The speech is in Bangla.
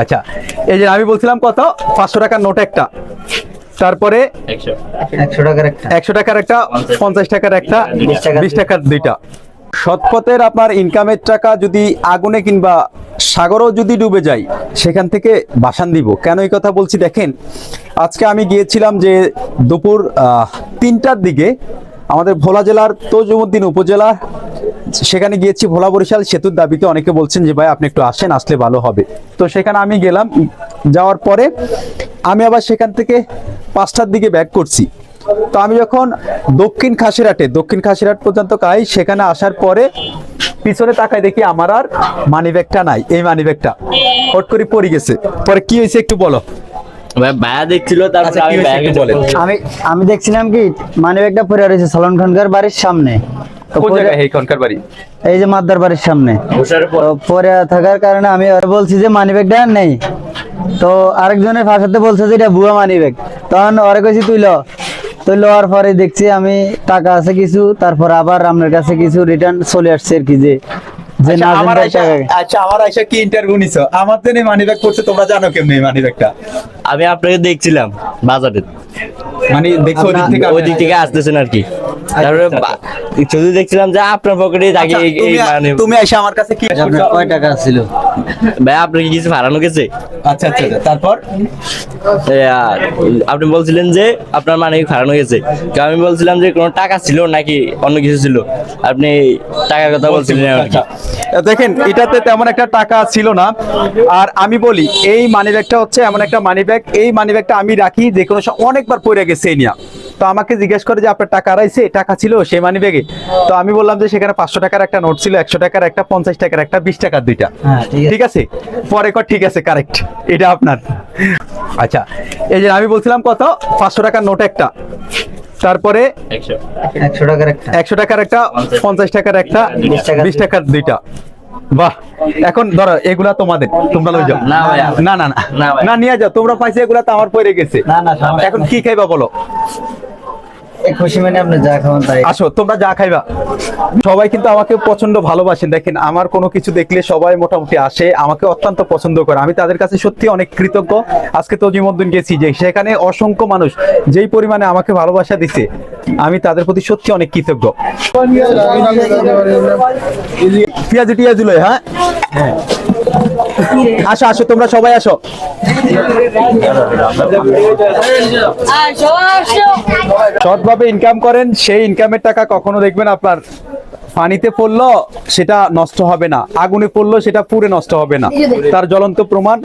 আচ্ছা, এই যে আমি বলছিলাম কত, 500 টাকার নোট একটা, তারপরে 100 টাকার একটা, 100 টাকার একটা, 50 টাকার একটা, 20 টাকার দুইটা। সৎপথের আপনার ইনকামের টাকা যদি আগুনে কিংবা সাগরও যদি ডুবে যায়, সেখান থেকে বাসান দিব। কেন এই কথা বলছি দেখেন, আজকে আমি গিয়েছিলাম যে দুপুর 3টার দিকে আমাদের ভোলা জেলার তজুমুদ্দিন উপজেলা, সেখানে গিয়েছি ভোলা বরিশাল সেতুর দাবিতে। অনেকে বলছেন যে ভাই আপনি একটু আসেন, আসলে ভালো হবে। তো সেখানে আমি গেলাম, যাওয়ার পরে আমি আবার সেখান থেকে 5টার দিকে ব্যাক করছি। তো আমি যখন দক্ষিণ খাসিরহাট পর্যন্ত যাই, সেখানে আসার পরে পিছনে তাকাই দেখি আমার আর মানি ব্যাগটা নাই। এই মানি ব্যাগটা হট করে পড়ে গেছে। পরে কি হয়েছে একটু বলো। ভাইয়া দেখছিল, তারপরে আমি ব্যাগে বলেন। আমি দেখছিলাম কি মানি ব্যাগটা পড়ে রয়েছে সালমান খানকার বাড়ির সামনে। তো কোন জায়গায় এই কনকার বাড়ি? এই যে মাদ্দার বাড়ির সামনে। তো পরে থাকার কারণে আমি ওরে বলছি যে মানি ব্যাগটা নেই। তো আরেকজনের ভাষাতে বলছে যে এটা ভুয়া মানি ব্যাগ। তখন ওরে কইছি তুই লওয়ার পরে দেখছি আমি টাকা আছে কিছু, তারপর আবার আপনার কাছে কিছু রিটার্ন চলে আসছে আর কি, যে আমার আয়সা কি ইন্টারভিউ নিছো? আমার জন্য মানি ব্যাগ করছে, তোমরা জানো কেমনে মানি ব্যাগটা? আমি আপনাকে দেখছিলাম বাজারে, মানে দেখছো ওই দিক থেকে আসতেছেন আর কি। তারপরে শুধু দেখছিলাম যে আপনার পকেটে থাকে তুমি এসে আমার কাছে কি আপনার কয় টাকা ছিল? ভাই আপনার কি কিছু হারানো গেছে? আচ্ছা, তারপর আপনি বলছিলেন যে আপনার মানে হারানো গেছে। তো আমি বলছিলাম যে কোনো টাকা ছিল নাকি অন্য কিছু ছিল, আপনি টাকার কথা বলছিলেন আর কি। দেখেন, এটাতে তেমন একটা টাকা ছিল না। আর আমি বলি, এই মানি ব্যাগটা হচ্ছে এমন একটা মানি ব্যাগ, এই মানি ব্যাগটা আমি রাখি যে কোনো অনেকবার পড়ে গেছে এই নিয়ে। তো আমাকে জিজ্ঞেস করে যে আপনার টাকা হারাইছে, টাকা ছিল সেই মানি ব্যাগে? তো আমি বললাম যে সেখানে 500 টাকার একটা নোট ছিল, 100 টাকার একটা, 50 টাকার একটা, 20 টাকার দুইটা। ঠিক আছে, পরে ঠিক আছে, কারেক্ট, এটা আপনার। আচ্ছা, এই যে আমি বলছিলাম কত, 500 টাকার নোট একটা, তারপরে 100 টাকার একটা, 100 টাকার একটা, 50 টাকার একটা, 20 টাকার দুইটা। বাহ, এখন ধরো এগুলা তোমাদের, তোমরা লই যাও। না ভাইয়া, না না না, নিয়ে যাও, তোমরা পাইছো, এগুলা তো আমার পড়ে গেছে। এখন কি খাইবা বলো? খুশি মানে আপনি যা খাবেন তাই। আসো, তোমরা যা খাইবা। সবাই কিন্তু আমাকে প্রচন্ড ভালোবাসেন। দেখেন, আমার কোনো কিছু দেখলে সবাই মোটামুটি আসে, আমাকে অত্যন্ত পছন্দ করে। আমি তাদের কাছে সত্যি অনেক কৃতজ্ঞ। আজকে তজিমউদ্দিন গেছি, যে সেখানে অসংখ্য মানুষ যেই পরিমাণে আমাকে ভালোবাসা দিছে, আমি তাদের প্রতি সত্যি অনেক কৃতজ্ঞ। পেঁয়াজ টিয়াজ লই, হ্যাঁ, আসো আসো, তোমরা সবাই আসো। সৎভাবে ইনকাম করেন, সেই ইনকামের টাকা কখনো দেখবেন আপনার পানিতে পড়লো সেটা নষ্ট হবে না, আগুনে পড়লো সেটা পুড়ে নষ্ট হবে না। তার জ্বলন্ত প্রমাণ